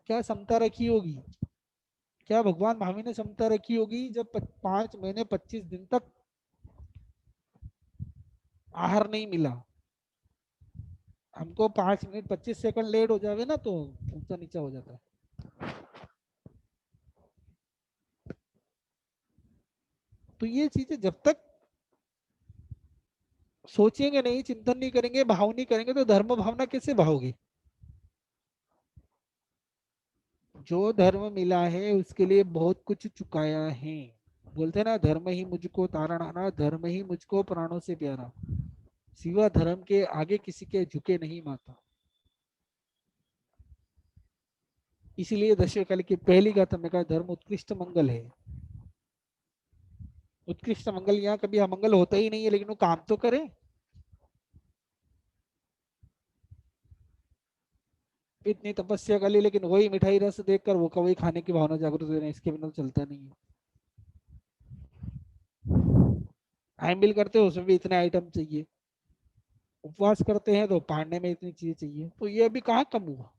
क्या समता रखी होगी, क्या भगवान महावीर ने समता रखी होगी, जब 5 महीने 25 दिन तक आहार नहीं मिला, हमको 5 मिनट 25 सेकंड लेट हो जावे ना तो ऊंचा नीचा हो जाता है। तो ये चीजें जब तक सोचेंगे नहीं, चिंतन नहीं करेंगे, भाव नहीं करेंगे, तो धर्म भावना कैसे भाओगे। जो धर्म मिला है उसके लिए बहुत कुछ चुकाया है। बोलते हैं ना, धर्म ही मुझको तारणाना, धर्म ही मुझको प्राणों से प्यारा, सिवा धर्म के आगे किसी के झुके नहीं माता। इसीलिए दशवें कल की पहली गाथा में कहा, धर्म उत्कृष्ट मंगल है। उत्कृष्ट मंगल, यहाँ कभी अमंगल होता ही नहीं है, लेकिन वो काम तो करे। इतनी तपस्या कर ली, लेकिन वही मिठाई रस देखकर वो कवई खाने की भावना जागृत हो रही है, इसके बिना तो चलता नहीं है। हैंडल करते हो उसमें भी इतने आइटम चाहिए, उपवास करते हैं तो पढ़ने में इतनी चीजें चाहिए, तो ये अभी कहाँ कम हुआ।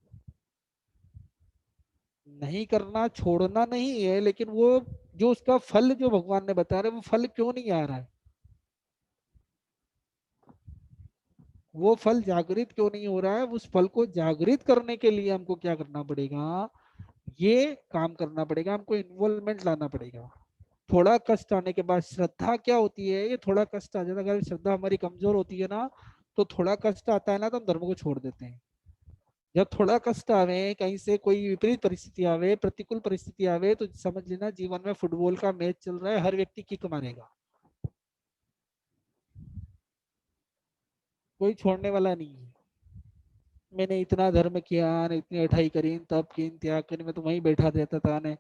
नहीं करना छोड़ना नहीं है, लेकिन वो जो उसका फल जो भगवान ने बता रहे, वो फल क्यों नहीं आ रहा है, वो फल जागृत क्यों नहीं हो रहा है, उस फल को जागृत करने के लिए हमको क्या करना पड़ेगा, ये काम करना पड़ेगा, हमको इन्वॉल्वमेंट लाना पड़ेगा। थोड़ा कष्ट आने के बाद, श्रद्धा क्या होती है, ये थोड़ा कष्ट आ जाता है, अगर श्रद्धा हमारी कमजोर होती है ना, तो थोड़ा कष्ट आता है ना तो हम धर्म को छोड़ देते हैं। जब थोड़ा कष्ट आवे, कहीं से कोई विपरीत परिस्थिति आवे, प्रतिकूल परिस्थिति आवे, तो समझ लेना जीवन में फुटबॉल का मैच चल रहा है, हर व्यक्ति किक मारेगा, कोई छोड़ने वाला नहीं है। मैंने इतना धर्म किया ने, इतनी अठाई करी, तब की, त्याग करी, मैं तो वहीं बैठा रहता था ने,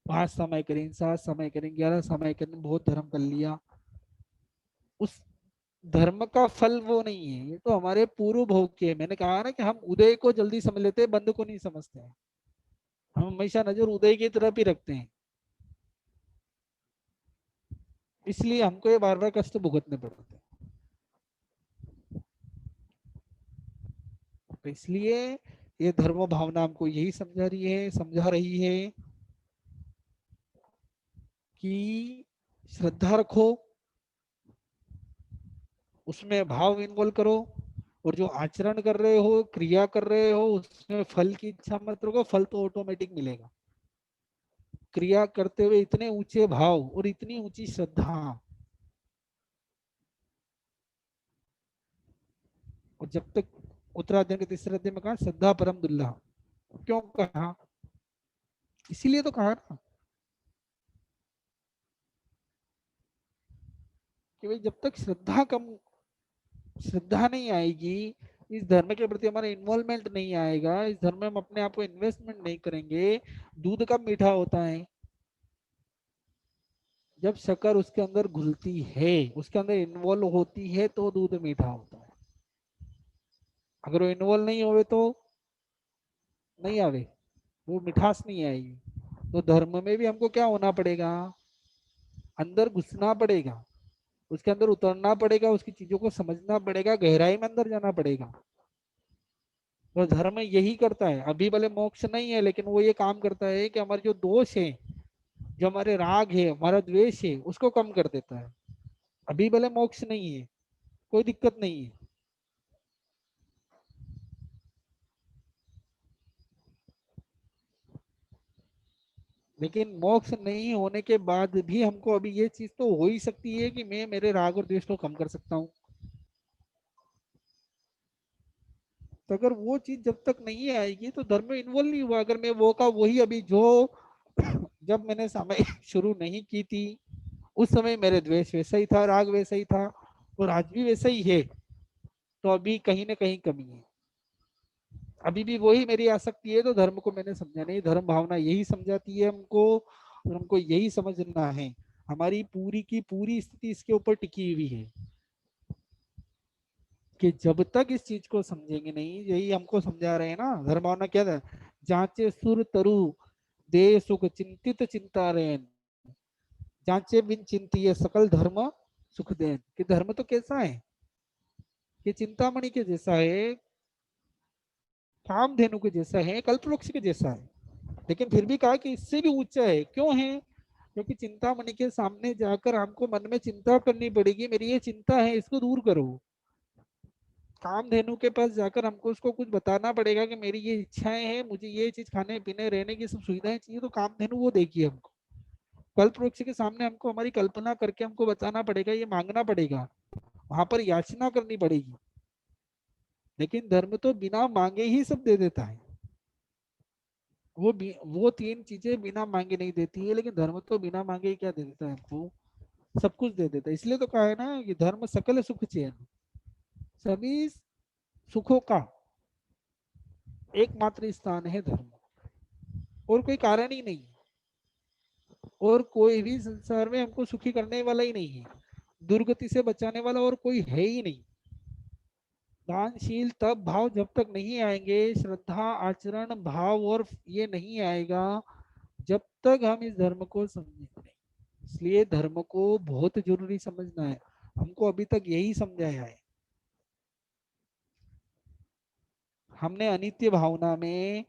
5 समय करी, 7 समय करी, 11 समय करी, बहुत धर्म कर लिया। उस धर्म का फल वो नहीं है, ये तो हमारे पूर्व भोग के है। मैंने कहा ना कि हम उदय को जल्दी समझ लेते हैं, बंद को नहीं समझते हैं। हम हमेशा नजर उदय की तरफ ही रखते हैं, इसलिए हमको ये बार बार कष्ट भुगतने पड़ते हैं। तो इसलिए ये धर्म भावना हमको यही समझा रही है कि श्रद्धा रखो, उसमें भाव इन्वॉल्व करो, और जो आचरण कर रहे हो, क्रिया कर रहे हो, उसमें फल की इच्छा मत रखो, फल तो ऑटोमेटिक मिलेगा। क्रिया करते हुए इतने ऊंचे भाव और इतनी ऊंची श्रद्धा, और जब तक उत्तराध्ययन के तीसरे अध्याय में कहा, श्रद्धा परम दुर्लभ, क्यों कहा, इसीलिए तो कहा ना कि भाई जब तक श्रद्धा नहीं आएगी, इस धर्म के प्रति हमारा इन्वॉल्वमेंट नहीं आएगा, इस धर्म में हम अपने आप को इन्वेस्टमेंट नहीं करेंगे। दूध कब मीठा होता है, जब शक्कर उसके अंदर घुलती है, उसके अंदर इन्वॉल्व होती है, तो दूध मीठा होता है। अगर वो इन्वॉल्व नहीं होवे तो नहीं आवे, वो मिठास नहीं आएगी। तो धर्म में भी हमको क्या होना पड़ेगा, अंदर घुसना पड़ेगा, उसके अंदर उतरना पड़ेगा, उसकी चीजों को समझना पड़ेगा, गहराई में अंदर जाना पड़ेगा। तो धर्म यही करता है, अभी भले मोक्ष नहीं है, लेकिन वो ये काम करता है कि हमारे जो दोष है, जो हमारे राग है, हमारा द्वेष है, उसको कम कर देता है। अभी भले मोक्ष नहीं है, कोई दिक्कत नहीं है, लेकिन मोक्ष नहीं होने के बाद भी हमको अभी ये चीज तो हो ही सकती है कि मैं मेरे राग और द्वेष को कम कर सकता हूँ। तो अगर वो चीज जब तक नहीं आएगी तो धर्म में इन्वॉल्व नहीं हुआ, अगर मैं वो का वही अभी जो जब मैंने समय शुरू नहीं की थी उस समय मेरे द्वेष वैसा ही था, राग वैसा ही था, और आज भी वैसा ही है। तो अभी कहीं ना कहीं कमी है, अभी भी वही मेरी आसक्ति है। तो धर्म को मैंने समझा नहीं, धर्म भावना यही समझाती है हमको, और हमको यही समझना है। हमारी पूरी की पूरी स्थिति इसके ऊपर टिकी हुई है कि जब तक इस चीज को समझेंगे नहीं, यही हमको समझा रहे हैं ना, धर्म भावना क्या था, जांचे सुर तरु दे सुख चिंतित चिंता रेन, जांचे बिन चिंतिए सकल धर्म सुख देन। कि धर्म तो कैसा है कि चिंतामणि के जैसा है, कामधेनु के जैसा है, कल्पवृक्ष के जैसा है, लेकिन फिर भी कहा कि इससे भी ऊंचा है। क्यों है? क्योंकि चिंतामणि के सामने जाकर हमको मन में चिंता करनी पड़ेगी, मेरी ये चिंता है इसको दूर करो। कामधेनु के पास जाकर हमको उसको कुछ बताना पड़ेगा कि मेरी ये इच्छाएं हैं, मुझे ये चीज खाने पीने रहने की सब सुविधाएं चाहिए, तो कामधेनु वो देखिए हमको। कल्प वृक्ष के सामने हमको हमारी कल्पना करके हमको बताना पड़ेगा, ये मांगना पड़ेगा, वहां पर याचना करनी पड़ेगी। लेकिन धर्म तो बिना मांगे ही सब दे देता है। वो तीन चीजें बिना मांगे नहीं देती है, लेकिन धर्म तो बिना मांगे ही क्या दे देता है हमको, सब कुछ दे देता है। इसलिए तो कहा है ना कि धर्म सकल सुख चैन, सभी सुखों का एकमात्र स्थान है धर्म, और कोई कारण ही नहीं, और कोई भी संसार में हमको सुखी करने वाला ही नहीं है, दुर्गति से बचाने वाला और कोई है ही नहीं। दानशील तब भाव जब तक नहीं आएंगे, श्रद्धा आचरण भाव और ये नहीं आएगा, जब तक हम इस धर्म को समझेंगे नहीं। इसलिए धर्म को बहुत जरूरी समझना है, हमको अभी तक यही समझाया है। हमने अनित्य भावना में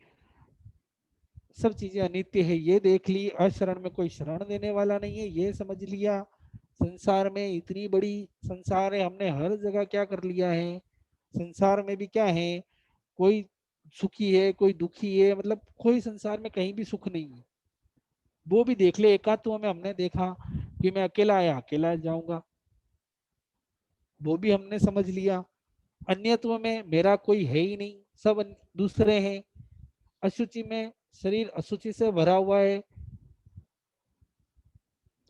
सब चीजें अनित्य है ये देख ली, अशरण में कोई शरण देने वाला नहीं है ये समझ लिया, संसार में इतनी बड़ी संसार है, हमने हर जगह क्या कर लिया है, संसार में भी क्या है, कोई सुखी है कोई दुखी है, मतलब कोई संसार में कहीं भी सुख नहीं है। वो भी देख ले, एकात्व में हमने देखा कि मैं अकेला आया अकेला जाऊंगा, वो भी हमने समझ लिया। अन्यत्व में मेरा कोई है ही नहीं, सब दूसरे हैं। अशुचि में शरीर अशुचि से भरा हुआ है।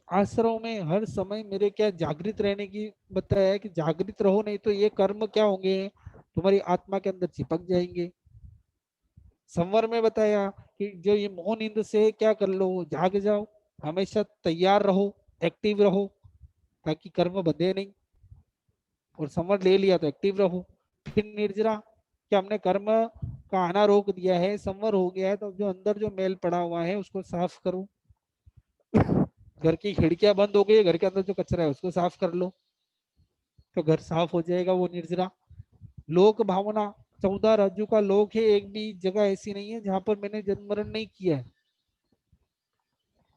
आश्रम में हर समय मेरे क्या जागृत रहने की बताया है कि जागृत रहो, नहीं तो ये कर्म क्या होंगे, तुम्हारी आत्मा के अंदर चिपक जाएंगे। संवर में बताया कि जो ये मोह नींद से क्या कर लो, जाग जाओ, हमेशा तैयार रहो, एक्टिव रहो, ताकि कर्म बंधे नहीं। और संवर ले लिया तो एक्टिव रहो। फिर निर्जरा, कि हमने कर्म का आना रोक दिया है, संवर हो गया है, तो जो अंदर जो मेल पड़ा हुआ है उसको साफ करो। घर की खिड़कियां बंद हो गई, घर के अंदर जो कचरा है उसको साफ कर लो, तो घर साफ हो जाएगा, वो निर्जरा। लोक भावना, 14 राज्यों का लोक है, एक भी जगह ऐसी नहीं है जहां पर मैंने जन्म मरण नहीं किया है,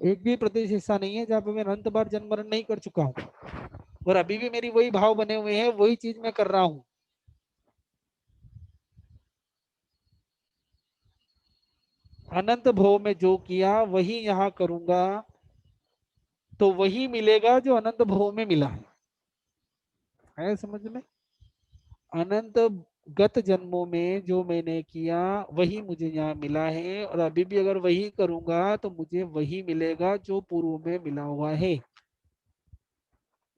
एक भी प्रदेश ऐसा नहीं है जहां पर मैं अनंत बार जन्म मरण नहीं कर चुका हूँ, और अभी भी मेरी वही भाव बने हुए हैं, वही चीज मैं कर रहा हूँ। अनंत भव में जो किया वही यहाँ करूंगा, तो वही मिलेगा जो अनंत भव में मिला है समझ में। अनंत गत जन्मों में जो मैंने किया वही मुझे यहाँ मिला है, और अभी भी अगर वही करूंगा तो मुझे वही मिलेगा जो पूर्व में मिला हुआ है।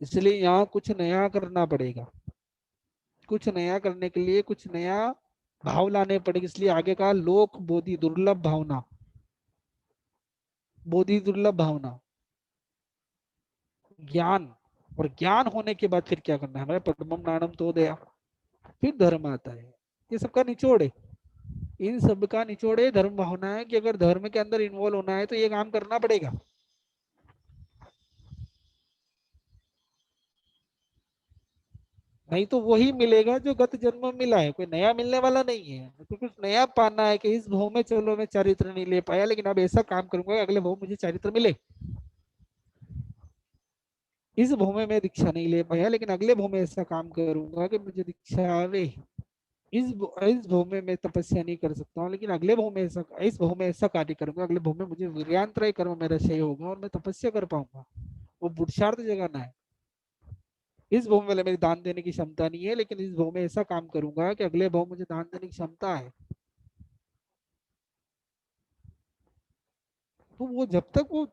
इसलिए यहाँ कुछ नया करना पड़ेगा, कुछ नया करने के लिए कुछ नया भाव लाने पड़ेंगे। इसलिए आगे कहा लोक बोधि दुर्लभ भावना, बोधि दुर्लभ भावना, ज्ञान, और ज्ञान होने के बाद फिर क्या करना है हमें, पद्मम नाणम तो दया, फिर धर्म आता है। ये सबका निचोड़ है, इन सब का निचोड़ है धर्म भावना है, कि अगर धर्म के अंदर इन्वॉल्व होना है तो ये काम करना पड़ेगा। नहीं तो वही मिलेगा जो गत जन्म में मिला है, कोई नया मिलने वाला नहीं है। तो कुछ नया पाना है कि इस भव में चलो मैं चरित्र नहीं ले पाया, लेकिन अब ऐसा काम करूंगा अगले भव मुझे चरित्र मिले। इस भव में मैं दीक्षा नहीं ले पाया, लेकिन अगले भव में ऐसा काम करूंगा कि मुझे दीक्षा आवे। इस भव में मैं तपस्या नहीं कर सकता हूँ, लेकिन अगले भव में ऐसा, इस भव में ऐसा कार्य करूंगा, अगले भव में मुझे वीर्यांतराय कर्म मेरा सही होगा और मैं तपस्या कर पाऊंगा। वो पुरुषार्थ जगाना है। इस भव में मेरी दान देने की क्षमता नहीं है, लेकिन इस भव में ऐसा काम करूंगा कि अगले भव मुझे दान देने की क्षमता है। तो वो जब तक वो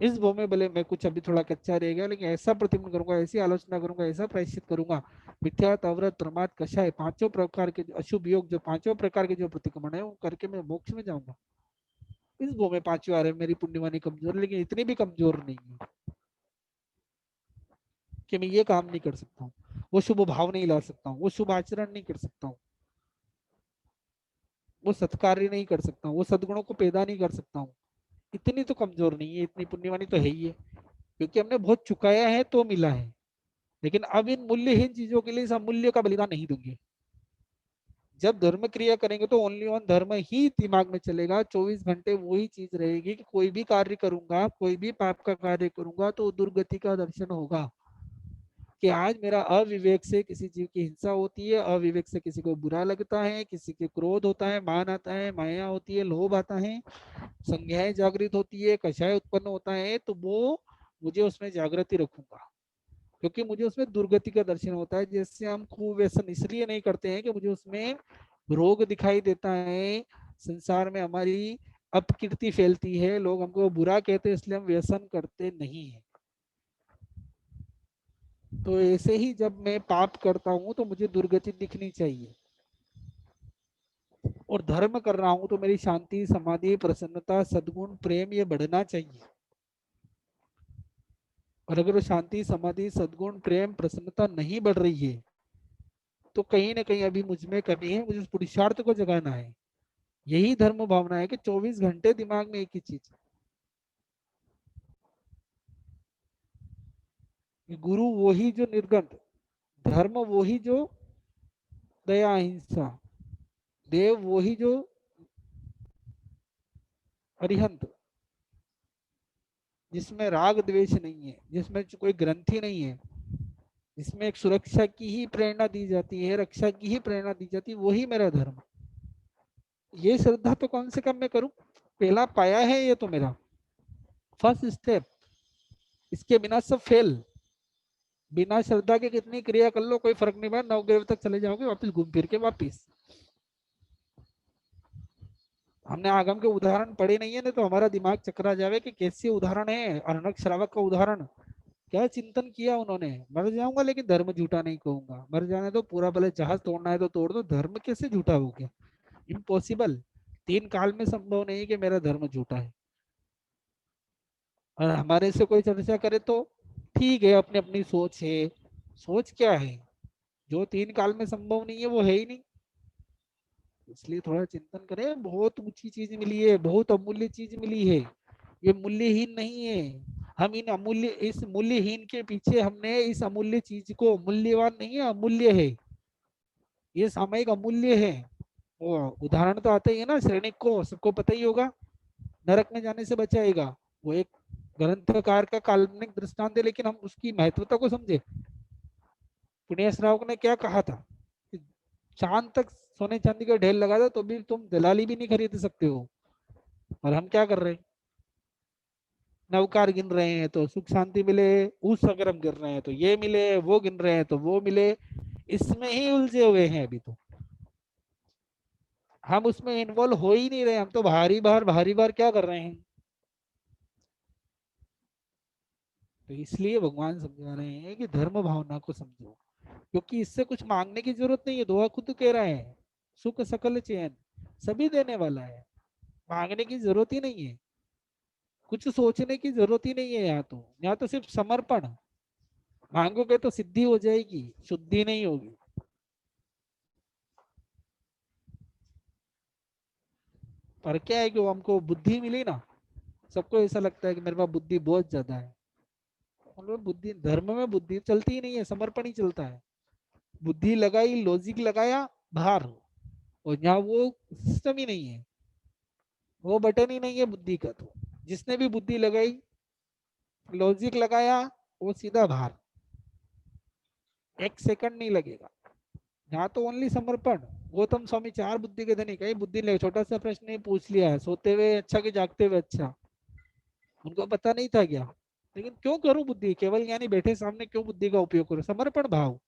इस भव में भले मैं कुछ अभी थोड़ा कच्चा रह गया, लेकिन ऐसा प्रतिबंध करूंगा, ऐसी आलोचना करूंगा, ऐसा प्रायश्चित करूंगा, मिथ्यात अवरत प्रमाद कषाय पांचों प्रकार के अशुभ योग, जो पांचों प्रकार के जो प्रतिक्रमण है वो करके मैं मोक्ष में जाऊंगा। इस भव में पांचवी आ रहे मेरी पुण्यवानी कमजोर, लेकिन इतनी भी कमजोर नहीं है कि मैं ये काम नहीं कर सकता हूँ, वो शुभ भाव नहीं ला सकता हूँ, वो शुभ आचरण नहीं कर सकता हूँ, वो सत्कार्य नहीं कर सकता हूँ, वो सद्गुणों को पैदा नहीं कर सकता हूँ। इतनी तो कमजोर नहीं है, इतनी पुण्यवानी तो है ही है, क्योंकि हमने बहुत चुकाया है तो मिला है। लेकिन अब इन मूल्यहीन चीजों के लिए इस अमूल्य का बलिदान नहीं दूंगे। जब धर्म क्रिया करेंगे तो ओनली ऑन धर्म ही दिमाग में चलेगा, 24 घंटे वही चीज रहेगी कि कोई भी कार्य करूंगा, कोई भी पाप का कार्य करूंगा तो दुर्गति का दर्शन होगा। कि आज मेरा अविवेक से किसी जीव की हिंसा होती है, अविवेक से किसी को बुरा लगता है, किसी के क्रोध होता है, मान आता है, माया होती है, लोभ आता है, संज्ञाएं जागृत होती है, कषाय उत्पन्न होता है, तो वो मुझे उसमें जागृति रखूंगा, क्योंकि मुझे उसमें दुर्गति का दर्शन होता है। जैसे हम कुव्यसन इसलिए नहीं करते हैं कि मुझे उसमें रोग दिखाई देता है, संसार में हमारी अपकीर्ति फैलती है, लोग हमको बुरा कहते हैं, इसलिए हम व्यसन करते नहीं है। तो ऐसे ही जब मैं पाप करता हूं तो मुझे दुर्गति दिखनी चाहिए, और धर्म कर रहा हूं तो मेरी शांति समाधि प्रसन्नता सद्गुण प्रेम ये बढ़ना चाहिए। और अगर वो शांति समाधि सद्गुण प्रेम प्रसन्नता नहीं बढ़ रही है तो कहीं ना कहीं अभी मुझ में कमी है, मुझे उस पुरुषार्थ को जगाना है। यही धर्म भावना है कि 24 घंटे दिमाग में एक ही चीज, गुरु वही जो निर्गंध, धर्म वही जो दया अहिंसा, देव वही जो अरिहंत, जिसमें राग द्वेष नहीं है, जिसमें कोई ग्रंथि नहीं है, जिसमें एक सुरक्षा की ही प्रेरणा दी जाती है, रक्षा की ही प्रेरणा दी जाती है, वही मेरा धर्म। ये श्रद्धा तो कौन से कम में करूं, पहला पाया है ये तो मेरा फर्स्ट स्टेप, इसके बिना सब फेल। बिना श्रद्धा के कितनी क्रिया कर लो कोई फर्क नहीं पड़ता, नवग्रह तक चले जाओगे वापस घूम फिर के वापिस। हमने आगम के उदाहरण पढ़े नहीं है ना, तो हमारा दिमाग चकरा जावे कि कैसे उदाहरण है। अर्णक श्रावक का उदाहरण क्या चिंतन किया उन्होंने, मर जाऊंगा लेकिन धर्म झूठा नहीं कहूंगा, मर जाने तो पूरा, भले जहाज तोड़ना है तो तोड़ दो, धर्म कैसे झूठा हो गया, इम्पॉसिबल। 3 काल में संभव नहीं कि मेरा धर्म झूठा है। और हमारे से कोई चर्चा करे तो ठीक है, अपनी अपनी सोच है, सोच क्या है, जो 3 काल में संभव नहीं है वो है ही नहीं। इसलिए थोड़ा चिंतन करें, बहुत ऊंची चीज मिली है, बहुत अमूल्य चीज मिली है, ये मूल्यहीन नहीं है। हम इन अमूल्य, इस मूल्यहीन के पीछे हमने इस अमूल्य चीज को, मूल्यवान नहीं है अमूल्य है, ये सामयिक अमूल्य है। वो उदाहरण तो आते ही है ना, सैनिक को सबको पता ही होगा, नरक में जाने से बचाएगा, वो एक ग्रंथकार का काल्पनिक दृष्टांत है, लेकिन हम उसकी महत्वता को समझे। पुण्य श्रावक ने क्या कहा था कि चांद तक सोने चांदी का ढेर लगा दो तो भी तुम दलाली भी नहीं खरीद सकते हो। और हम क्या कर रहे हैं, नवकार गिन रहे हैं तो सुख शांति मिले, उस अगरम गिन रहे हैं तो ये मिले, वो गिन रहे हैं तो वो मिले, इसमें ही उलझे हुए हैं अभी तो। हम उसमें इन्वॉल्व हो ही नहीं रहे, हम तो भारी बार क्या कर रहे हैं। तो इसलिए भगवान समझा रहे हैं कि धर्म भावना को समझो, क्योंकि इससे कुछ मांगने की जरूरत नहीं है, दुआ खुद कह रहा है, सुख सकल चैन सभी देने वाला है, मांगने की जरूरत ही नहीं है, कुछ सोचने की जरूरत ही नहीं है। यहाँ तो सिर्फ समर्पण, मांगोगे तो सिद्धि हो जाएगी, शुद्धि नहीं होगी। पर क्या है कि वो हमको बुद्धि मिली ना, सबको ऐसा लगता है कि मेरे पास बुद्धि बहुत ज्यादा है। मतलब बुद्धि, धर्म में बुद्धि चलती ही नहीं है, समर्पण ही चलता है। बुद्धि लगाई, लॉजिक लगाया, बाहर। और यहाँ वो सिस्टम ही नहीं है, वो बटन ही नहीं है बुद्धि का। तो जिसने भी बुद्धि लगाई, लॉजिक लगाया, वो सीधा बाहर, 1 सेकंड नहीं लगेगा। यहाँ तो ओनली समर्पण। गौतम स्वामी 4 बुद्धि के धनी, कहीं बुद्धि ले, छोटा सा प्रश्न ही पूछ लिया है, सोते हुए अच्छा कि जागते हुए अच्छा, उनको पता नहीं था क्या। लेकिन क्यों करूं बुद्धि, केवल ज्ञानी बैठे सामने क्यों बुद्धि का उपयोग करूं, समर्पण भाव।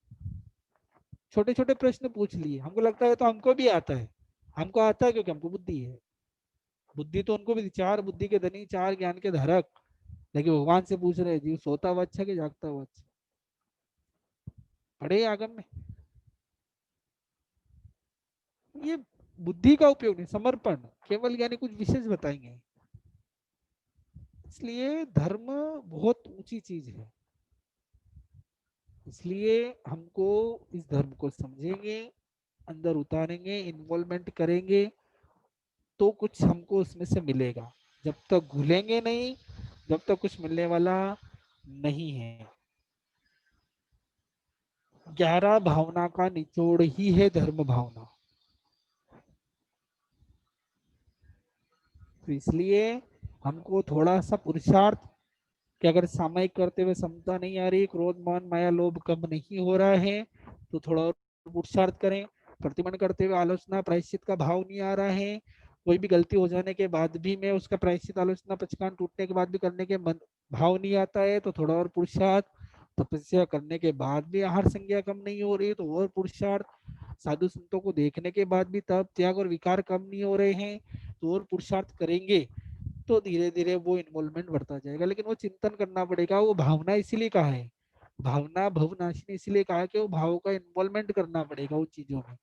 छोटे छोटे प्रश्न पूछ लिए, हमको लगता है तो हमको भी आता है, हमको आता है क्योंकि हमको बुद्धि है। बुद्धि तो उनको भी, चार बुद्धि के धनी चार ज्ञान के धारक, लेकिन भगवान से पूछ रहे जीव सोता हुआ अच्छा कि जागता हुआ अच्छा? पढ़े आगम में ये बुद्धि का उपयोग नहीं, समर्पण केवल, यानी कुछ विशेष बताएंगे। इसलिए धर्म बहुत ऊंची चीज है, इसलिए हमको इस धर्म को समझेंगे, अंदर उतारेंगे, इन्वॉल्वमेंट करेंगे, तो कुछ हमको उसमें से मिलेगा। जब तक घुलेंगे नहीं, जब तक कुछ मिलने वाला नहीं है। 11 भावना का निचोड़ ही है धर्म भावना। तो इसलिए हमको थोड़ा सा पुरुषार्थ, कि अगर सामयिक करते हुए समता नहीं आ रही, क्रोध मान माया लोभ कम नहीं हो रहा है, तो थोड़ा और पुरुषार्थ करें। प्रतिबंध करते हुए आलोचना प्रायश्चित का भाव नहीं आ रहा है, कोई भी गलती हो जाने के बाद भी मैं उसका प्रायश्चित आलोचना पचकान टूटने के बाद भी करने के मन भाव नहीं आता है, तो थोड़ा और पुरुषार्थ। तपस्या करने के बाद भी आहार संज्ञा कम नहीं हो रही, तो और पुरुषार्थ। साधु संतों को देखने के बाद भी तप त्याग और विकार कम नहीं हो रहे हैं, तो और पुरुषार्थ करेंगे, तो धीरे धीरे वो इन्वॉल्वमेंट बढ़ता जाएगा। लेकिन वो चिंतन करना पड़ेगा, वो भावना इसीलिए कहा है, भावना भवनाशिनी इसीलिए कहा है कि वो भाव का इन्वॉल्वमेंट करना पड़ेगा उन चीजों में,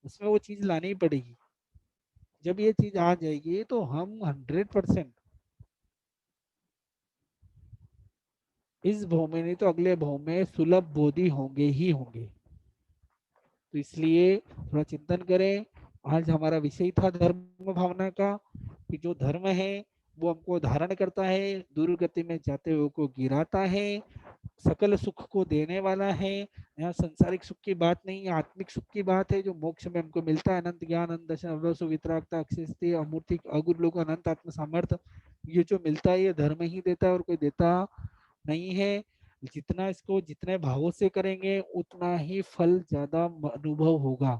उसमें वो चीज लानी पड़ेगी। जब ये चीज आ जाएगी तो हम 100% इस भाव में नहीं तो अगले भाव में सुलभ बोधि होंगे ही होंगे। तो इसलिए थोड़ा चिंतन करें। आज हमारा विषय था धर्म भावना का, कि जो धर्म है वो हमको धारण करता है, दुर्गति में जाते हुए को गिराता है, सकल सुख को देने वाला है। यहाँ संसारिक सुख की बात नहीं, आत्मिक सुख की बात है, जो मोक्ष में हमको मिलता है। अनंत ज्ञान, अनंत दर्शन, अवसु वितरागता, अक्षय अमूर्ति अगुर लोग, अनंत आत्म सामर्थ्य, ये जो मिलता है ये धर्म ही देता है और कोई देता नहीं है। जितना इसको जितने भावों से करेंगे उतना ही फल ज्यादा अनुभव होगा।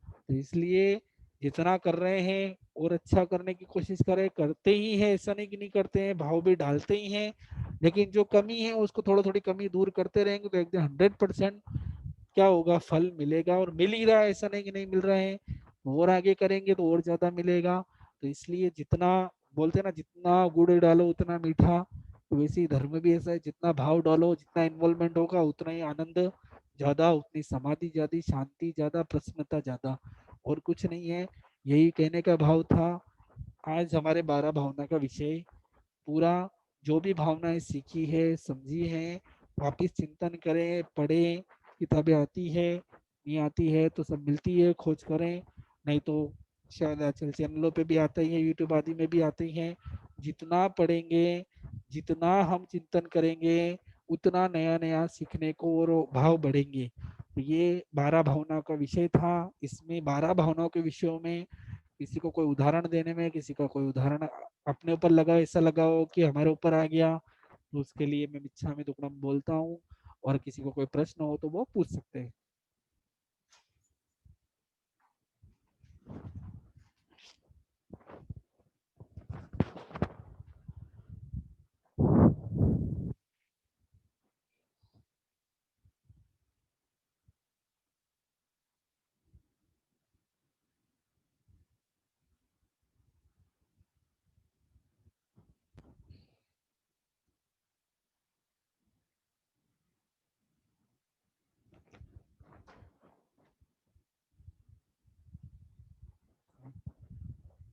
तो इसलिए जितना कर रहे हैं और अच्छा करने की कोशिश करें, करते ही है, ऐसा नहीं कि नहीं करते हैं, भाव भी डालते ही हैं, लेकिन जो कमी है उसको थोड़ा थोड़ी कमी दूर करते रहेंगे तो एकदम 100% क्या होगा, फल मिलेगा। और मिल ही रहा है, ऐसा नहीं कि नहीं मिल रहा है, और आगे करेंगे तो और ज्यादा मिलेगा। तो इसलिए जितना बोलते हैं ना, जितना गुड़ डालो उतना मीठा, तो वैसे ही धर्म भी ऐसा है, जितना भाव डालो, जितना इन्वॉल्वमेंट होगा उतना ही आनंद ज्यादा, उतनी समाधि ज्यादा, शांति ज्यादा, प्रसन्नता ज्यादा, और कुछ नहीं है। यही कहने का भाव था। आज हमारे 12 भावना का विषय पूरा, जो भी भावनाएं सीखी है समझी है, वापिस चिंतन करें, पढ़ें। किताबें आती है, नहीं आती है तो सब मिलती है, खोज करें, नहीं तो शायद आजकल चैनलों पे भी आते ही है, यूट्यूब आदि में भी आते हैं। जितना पढ़ेंगे, जितना हम चिंतन करेंगे, उतना नया नया सीखने को और भाव बढ़ेंगे। तो ये 12 भावना का विषय था। इसमें 12 भावनाओं के विषयों में किसी को कोई उदाहरण देने में, किसी का कोई उदाहरण अपने ऊपर लगा, ऐसा लगा हो कि हमारे ऊपर आ गया, तो उसके लिए मैं मिच्छामि दुक्कडम बोलता हूँ। और किसी को कोई प्रश्न हो तो वो पूछ सकते हैं।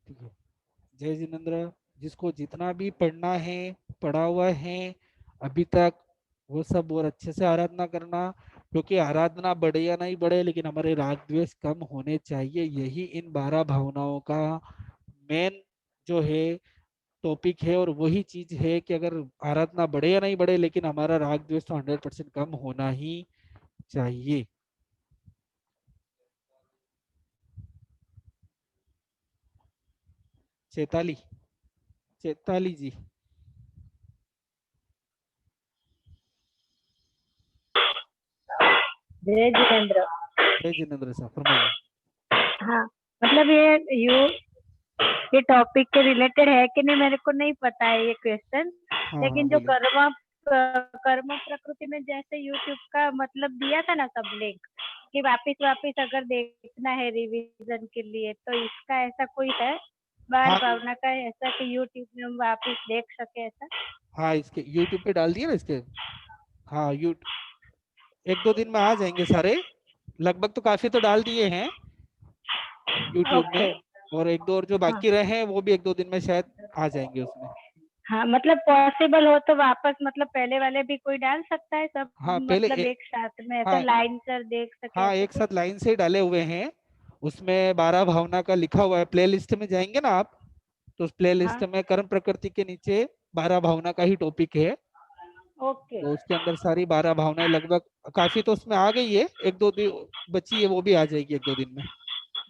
ठीक है, जय जिनेन्द्र। जिसको जितना भी पढ़ना है, पढ़ा हुआ है अभी तक, वो सब और अच्छे से आराधना करना। क्योंकि आराधना बढ़े या नहीं बढ़े, लेकिन हमारे राग द्वेष कम होने चाहिए, यही इन 12 भावनाओं का मेन जो है टॉपिक है। और वही चीज है कि अगर आराधना बढ़े या नहीं बढ़े, लेकिन हमारा राग द्वेष तो 100% कम होना ही चाहिए। चैताली, चैताली जी। जय जितेंद्र। जय जिनेन्द्र साहब, फरमाइए। हाँ, मतलब ये टॉपिक के रिलेटेड है कि नहीं मेरे को नहीं पता है ये क्वेश्चन। हाँ हाँ लेकिन जो बोलिए। कर्म प्रकृति में जैसे यूट्यूब का मतलब दिया था ना सब लिंक, कि वापिस वापिस अगर देखना है रिवीजन के लिए, तो इसका ऐसा कोई है? बार हाँ भावना का ऐसा कि यूट्यूब में हम वापस देख सके ऐसा? हाँ, इसके यूट्यूब पे डाल दिए ना इसके। हाँ एक दो दिन में आ जाएंगे सारे, लगभग तो काफी तो डाल दिए हैं यूट्यूब ओके। में। और एक दो और जो हाँ बाकी रहे हैं वो भी एक दो दिन में शायद आ जाएंगे उसमें। हाँ, मतलब पॉसिबल हो तो वापस मतलब पहले वाले भी कोई डाल सकता है सब, हाँ पहले मतलब एक साथ में ऐसा हाँ लाइन कर देख सके हाँ, ऐसा एक कुछ? साथ लाइन से ही डाले हुए हैं। उसमें 12 भावना का लिखा हुआ है, प्लेलिस्ट में जाएंगे ना आप, तो उस प्लेलिस्ट हाँ, में कर्म प्रकृति के नीचे 12 भावना का ही टॉपिक है। ओके। तो उसके अंदर सारी 12 भावनाएं लगभग काफी तो उसमें आ गई है, एक दो दिन बची है, वो भी आ जाएगी एक दो दिन में।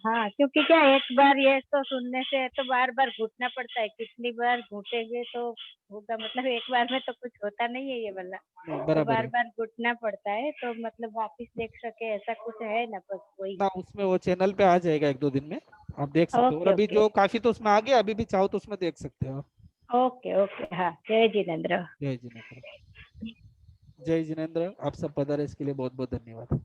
हाँ, क्योंकि क्या एक बार ये तो सुनने से तो बार बार घुटना पड़ता है, कितनी बार घुटेंगे तो होगा, मतलब एक बार में तो कुछ होता नहीं है ये वाला। नहीं तो बराबर बार है बार घुटना पड़ता है, तो मतलब वापिस देख सके ऐसा कुछ है ना, बस वही। ना, उसमें वो चैनल पे आ जाएगा एक दो दिन में, आप देख सकते हो। और ओके अभी ओके। जो काफी तो उसमें आ गया, अभी भी चाहो तो उसमें देख सकते हो आप। ओके ओके, हाँ, जय जिनेन्द्र। जय जिनेन्द्र। जय जिनेन्द्र, आप सब पधारे, इसके लिए बहुत बहुत धन्यवाद।